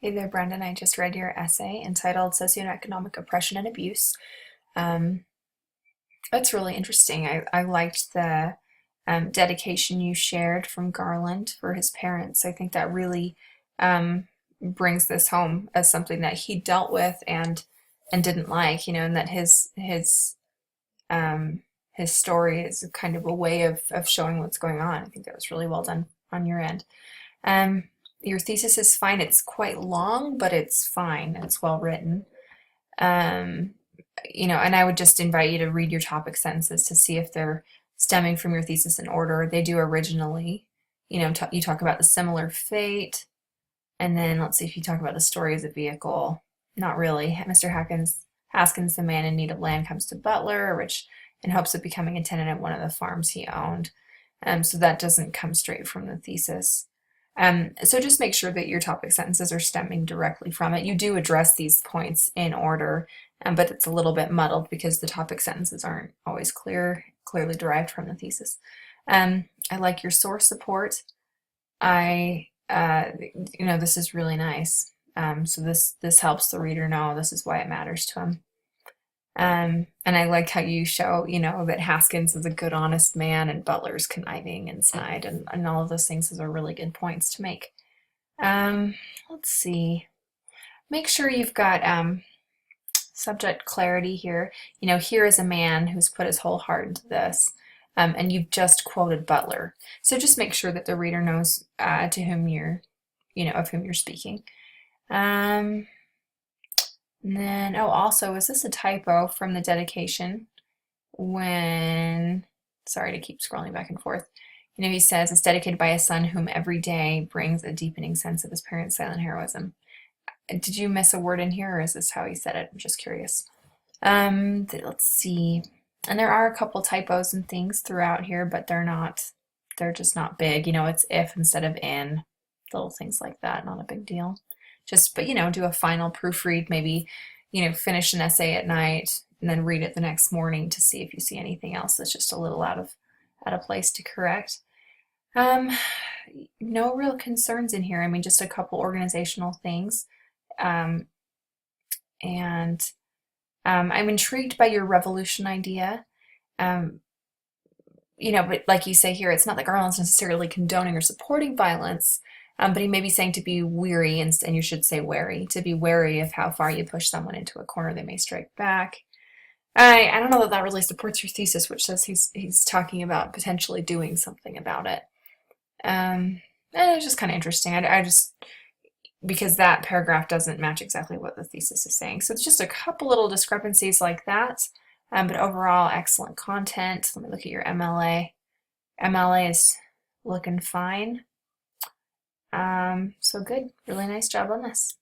Hey there, Brendan. I just read your essay entitled Socioeconomic Oppression and Abuse. Um, that's really interesting. I liked the dedication you shared from Garland for his parents. I think that really brings this home as something that he dealt with and didn't like, and that um, his story is kind of a way of showing what's going on. I think that was really well done on your end. Um, your thesis is fine. It's quite long, but it's fine. It's well written. Um, and I would just invite you to read your topic sentences to see if they're stemming from your thesis in order. They do originally. You talk about the similar fate, and then let's see if you talk about the story as a vehicle. Not really. Mr. Haskins, the man in need of land, comes to Butler, rich in hopes of becoming a tenant at one of the farms he owned. So that doesn't come straight from the thesis. So just make sure that your topic sentences are stemming directly from it. You do address these points in order, but it's a little bit muddled because the topic sentences aren't always clearly derived from the thesis. I like your source support. I, this is really nice. So this helps the reader know this is why it matters to him. And I like how you show, that Haskins is a good, honest man and Butler's conniving and snide, and all of those things. Those are really good points to make. Um, let's see. Make sure you've got subject clarity here. Here is a man who's put his whole heart into this, and you've just quoted Butler. So just make sure that the reader knows to whom of whom you're speaking. And then, also, is this a typo from the dedication? Sorry to keep scrolling back and forth. He says it's dedicated by a son whom every day brings a deepening sense of his parents' silent heroism. Did you miss a word in here, or is this how he said it? I'm just curious. Let's see. And there are a couple typos and things throughout here, but they're just not big. It's if instead of in, little things like that, not a big deal. But do a final proofread, maybe, finish an essay at night and then read it the next morning to see if you see anything else that's just a little out of place to correct. Um, no real concerns in here. I mean, just a couple organizational things. Um, and I'm intrigued by your revolution idea. Um, but like you say here, it's not that Garland's necessarily condoning or supporting violence, but he may be saying to be weary, and you should say wary, to be wary of how far you push someone into a corner, they may strike back. I don't know that that really supports your thesis, which says he's talking about potentially doing something about it. And it's just kind of interesting. I just because that paragraph doesn't match exactly what the thesis is saying. So it's just a couple little discrepancies like that. But overall, excellent content. Let me look at your MLA. MLA is looking fine. So good. Really nice job on this.